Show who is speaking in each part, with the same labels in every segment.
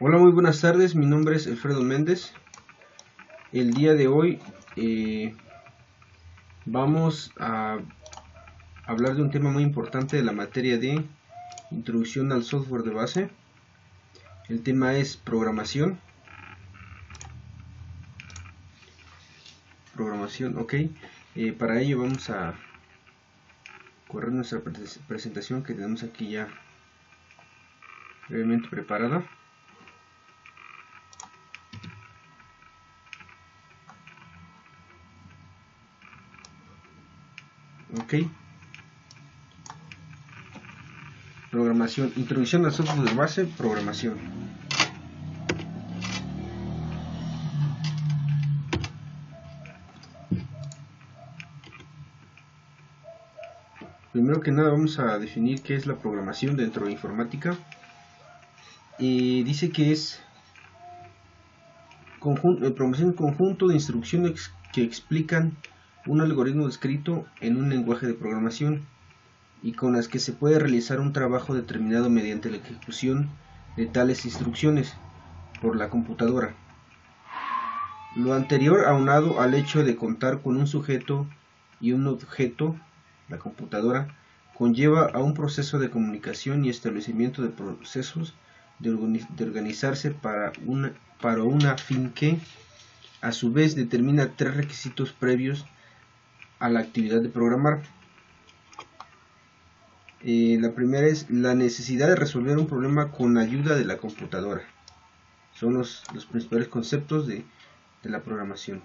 Speaker 1: Hola, muy buenas tardes, mi nombre es Alfredo Méndez. El día de hoy vamos a hablar de un tema muy importante de la materia de Introducción al Software de Base. El tema es programación. Ok. Para ello vamos a correr nuestra presentación que tenemos aquí ya previamente preparada. Ok. Programación, introducción al software de base, programación. Primero que nada vamos a definir qué es la programación dentro de informática. Dice que es programación en conjunto de instrucciones que explican un algoritmo descrito en un lenguaje de programación y con las que se puede realizar un trabajo determinado mediante la ejecución de tales instrucciones por la computadora. Lo anterior aunado al hecho de contar con un sujeto y un objeto, la computadora, conlleva a un proceso de comunicación y establecimiento de procesos de organizarse para una fin que, a su vez, determina tres requisitos previos a la actividad de programar. La primera es la necesidad de resolver un problema con ayuda de la computadora. Son los principales conceptos de la programación.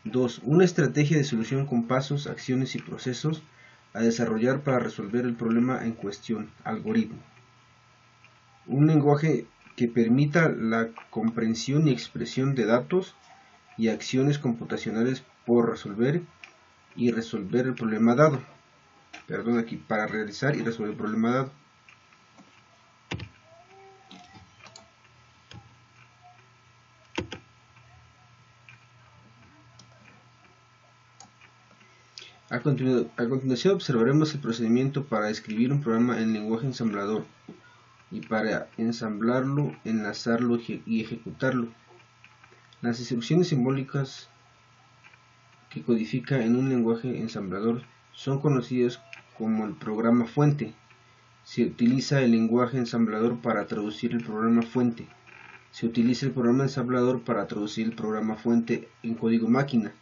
Speaker 1: 2. Una estrategia de solución con pasos, acciones y procesos a desarrollar para resolver el problema en cuestión, algoritmo. Un lenguaje que permita la comprensión y expresión de datos y acciones computacionales por resolver el problema dado. Para realizar y resolver el problema dado. A continuación observaremos el procedimiento para escribir un programa en lenguaje ensamblador y para ensamblarlo, enlazarlo y ejecutarlo. Las instrucciones simbólicas que codifica en un lenguaje ensamblador son conocidas como el programa fuente. Se utiliza el lenguaje ensamblador para traducir el programa fuente. Se utiliza el programa ensamblador para traducir el programa fuente en código máquina,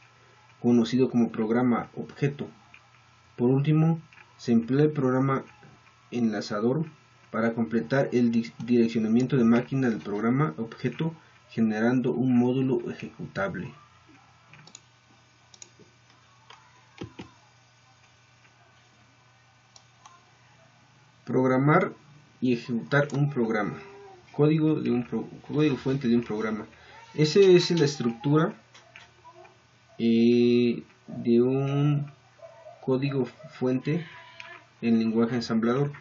Speaker 1: conocido como programa objeto. Por último, se emplea el programa enlazador para completar el direccionamiento de máquina del programa objeto, generando un módulo ejecutable. Programar y ejecutar un programa. Código fuente de un programa. Esa es la estructura de un código fuente en lenguaje ensamblador.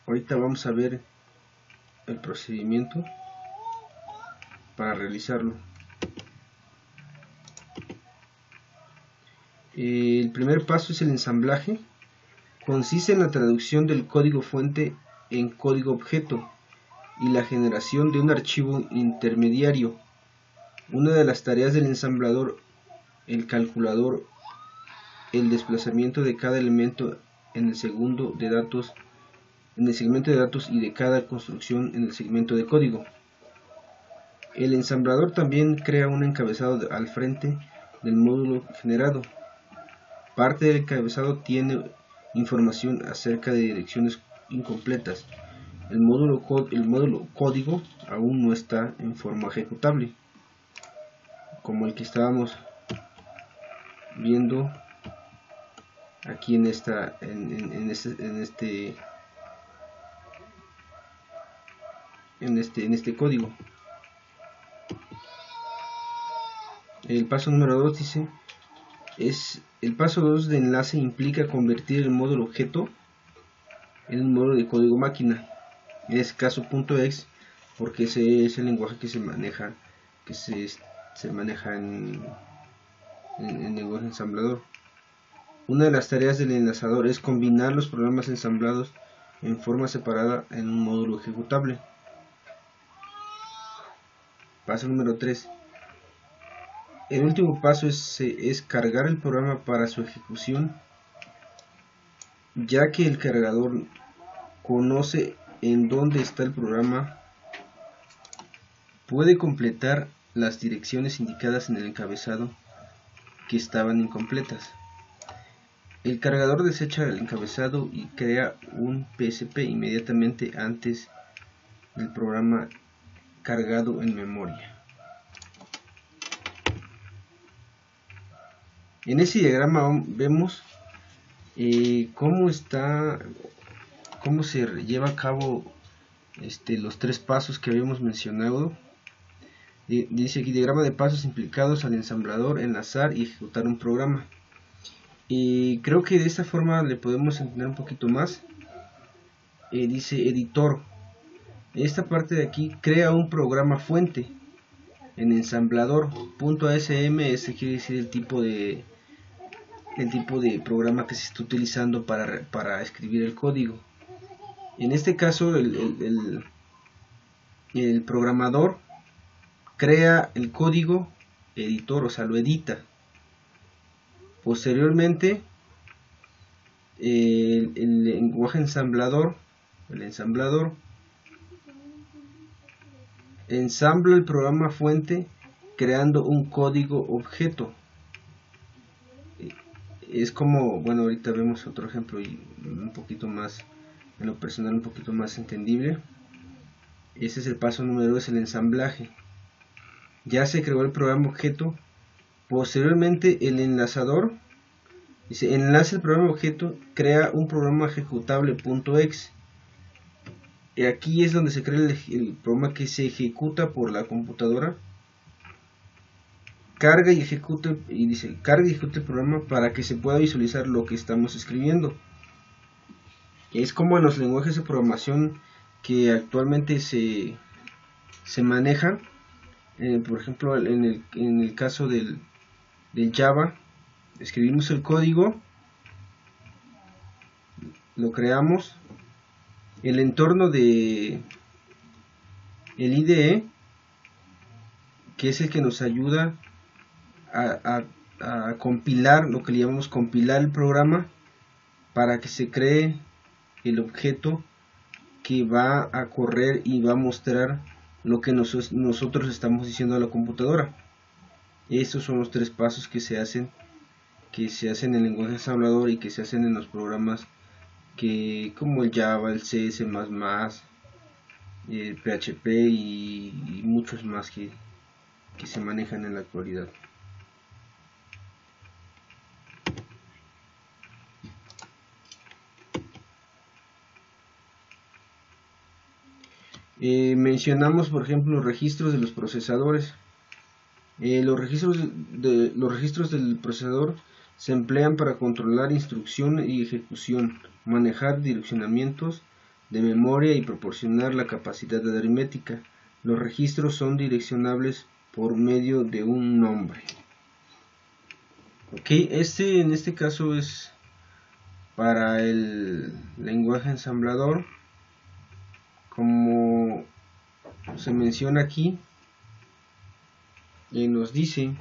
Speaker 1: Ahorita vamos a ver el procedimiento para realizarlo. El primer paso es el ensamblaje. Consiste en la traducción del código fuente en código objeto y la generación de un archivo intermediario. Una de las tareas del ensamblador, el calculador, el desplazamiento de cada elemento en el segmento de datos y de cada construcción en el segmento de código. El ensamblador también crea un encabezado al frente del módulo generado. Parte del encabezado tiene información acerca de direcciones incompletas. El módulo código aún no está en forma ejecutable, como el que estábamos viendo aquí en este código. El paso número 2 dice: el paso 2 de enlace implica convertir el módulo objeto en un módulo de código máquina, en este caso .exe, porque ese es el lenguaje que se maneja en lenguaje ensamblador. Una de las tareas del enlazador es combinar los programas ensamblados en forma separada en un módulo ejecutable. Paso número 3. El último paso es cargar el programa para su ejecución, ya que el cargador conoce en dónde está el programa. Puede completar las direcciones indicadas en el encabezado que estaban incompletas. El cargador desecha el encabezado y crea un PSP inmediatamente antes del programa cargado en memoria. En ese diagrama vemos cómo se lleva a cabo los 3 pasos que habíamos mencionado. Dice aquí: diagrama de pasos implicados al ensamblador, enlazar y ejecutar un programa. Y creo que de esta forma le podemos entender un poquito más. Dice editor. Esta parte de aquí crea un programa fuente en ensamblador. .asm, ese quiere decir el tipo de programa que se está utilizando para escribir el código. En este caso el programador crea el código editor, o sea, lo edita. Posteriormente el lenguaje ensamblador, el ensamblador ensambla el programa fuente creando un código objeto. Es como, bueno, ahorita vemos otro ejemplo y un poquito más, en lo personal, un poquito más entendible. Ese es el paso número 2, el ensamblaje. Ya se creó el programa objeto. Posteriormente el enlazador dice: enlace el programa objeto, crea un programa ejecutable .exe. Y aquí es donde se crea el programa que se ejecuta por la computadora. Carga y ejecute, y dice: carga y ejecute el programa para que se pueda visualizar lo que estamos escribiendo. Es como en los lenguajes de programación que actualmente se manejan. Por ejemplo, en el caso del Java, escribimos el código, lo creamos, el entorno de el IDE, que es el que nos ayuda a compilar, lo que le llamamos compilar el programa, para que se cree el objeto que va a correr y va a mostrar lo que nosotros estamos diciendo a la computadora. Estos son los 3 pasos que se hacen en el lenguaje ensamblador y que se hacen en los programas como el Java, el C, C++, el PHP y muchos más que se manejan en la actualidad. Mencionamos, por ejemplo, los registros de los procesadores. Los registros del procesador se emplean para controlar instrucción y ejecución, manejar direccionamientos de memoria y proporcionar la capacidad de aritmética. Los registros son direccionables por medio de un nombre. Ok, en este caso es para el lenguaje ensamblador. Como se menciona aquí, nos dice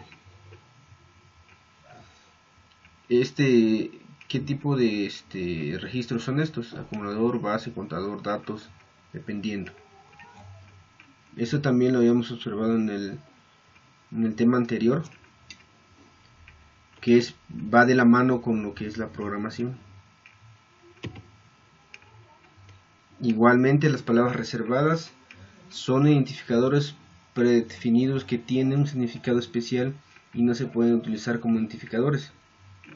Speaker 1: qué tipo de registros son estos: acumulador, base, contador, datos, dependiendo. Eso también lo habíamos observado en el tema anterior, que va de la mano con lo que es la programación. Igualmente, las palabras reservadas son identificadores predefinidos que tienen un significado especial y no se pueden utilizar como identificadores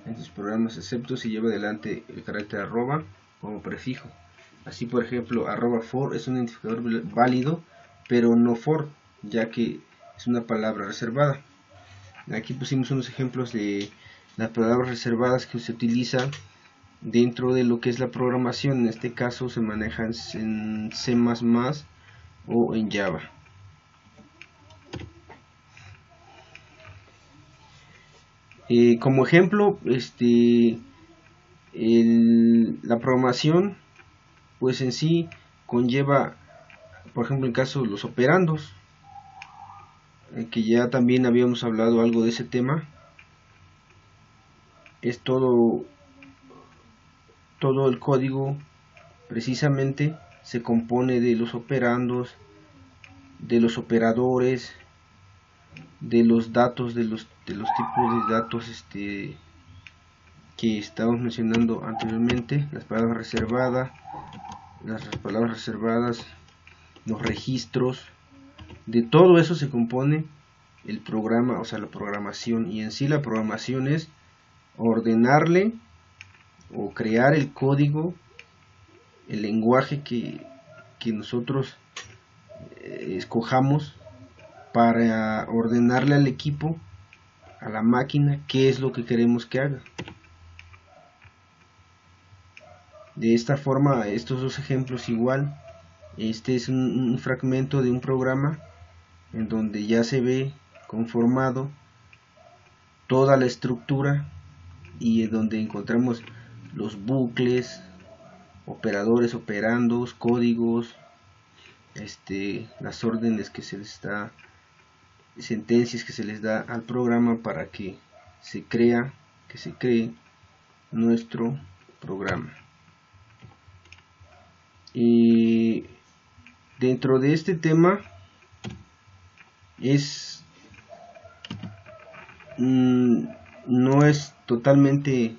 Speaker 1: en sus programas, excepto si lleva adelante el carácter arroba como prefijo. Así, por ejemplo, @for es un identificador válido, pero no for, ya que es una palabra reservada. Aquí pusimos unos ejemplos de las palabras reservadas que se utilizan dentro de lo que es la programación. En este caso se manejan en C++ o en Java. Como ejemplo, la programación pues en sí conlleva, por ejemplo, en el caso de los operandos. que ya también habíamos hablado algo de ese tema, es todo el código precisamente se compone de los operandos, de los operadores, de los datos, de los tipos de datos que estábamos mencionando anteriormente, las palabras reservadas, los registros. De todo eso se compone el programa, o sea, la programación. Y en sí la programación es ordenarle o crear el código, el lenguaje que nosotros escojamos para ordenarle al equipo, a la máquina, qué es lo que queremos que haga. De esta forma, estos dos ejemplos igual, este es un fragmento de un programa en donde ya se ve conformado toda la estructura y en donde encontramos los bucles, operadores, operandos, códigos, las órdenes que se les da, sentencias que se les da al programa para que se cree nuestro programa. Y dentro de este tema no es totalmente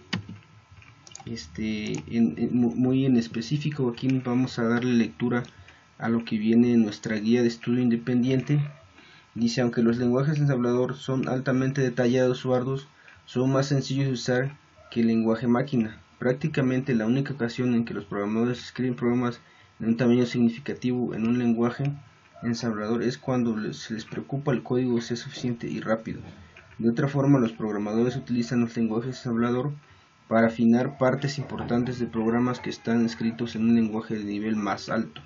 Speaker 1: muy en específico. Aquí vamos a darle lectura a lo que viene en nuestra guía de estudio independiente. Dice: aunque los lenguajes de ensamblador son altamente detallados o arduos, son más sencillos de usar que el lenguaje máquina. Prácticamente la única ocasión en que los programadores escriben programas de un tamaño significativo en un lenguaje ensamblador es cuando se les preocupa el código sea suficiente y rápido. De otra forma, los programadores utilizan los lenguajes ensamblador para afinar partes importantes de programas que están escritos en un lenguaje de nivel más alto.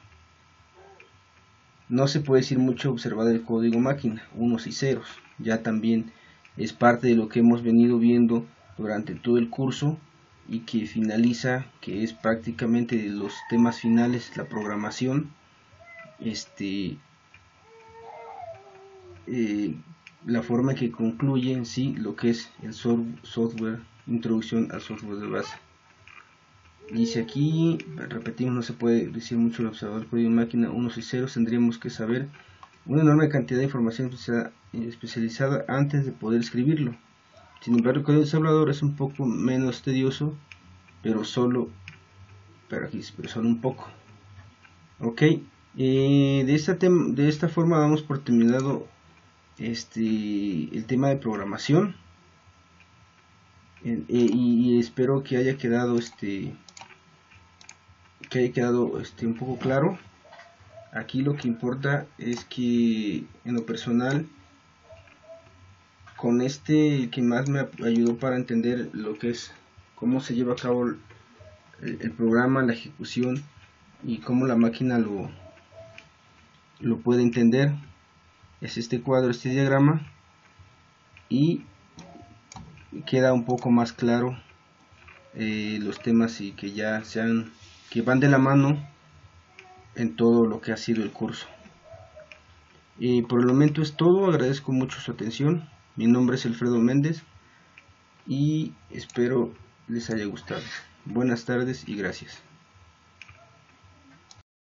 Speaker 1: No se puede decir mucho observar el código máquina, unos y ceros. Ya también es parte de lo que hemos venido viendo durante todo el curso y que finaliza, que es prácticamente de los temas finales, la programación, la forma que concluye en sí lo que es el software, introducción al software de base. Dice aquí, repetimos, no se puede decir mucho el observador del código máquina, unos y ceros. Tendríamos que saber una enorme cantidad de información especializada antes de poder escribirlo. Sin embargo, el código ensamblador es un poco menos tedioso, pero solo un poco. Ok, de esta forma damos por terminado el tema de programación, y espero que haya quedado un poco claro. Aquí lo que importa es que en lo personal, con que más me ayudó para entender lo que es cómo se lleva a cabo el programa, la ejecución y cómo la máquina lo puede entender, es este cuadro, este diagrama, y queda un poco más claro los temas y que que van de la mano en todo lo que ha sido el curso. Por el momento es todo. Agradezco mucho su atención. Mi nombre es Alfredo Méndez y espero les haya gustado. Buenas tardes y gracias.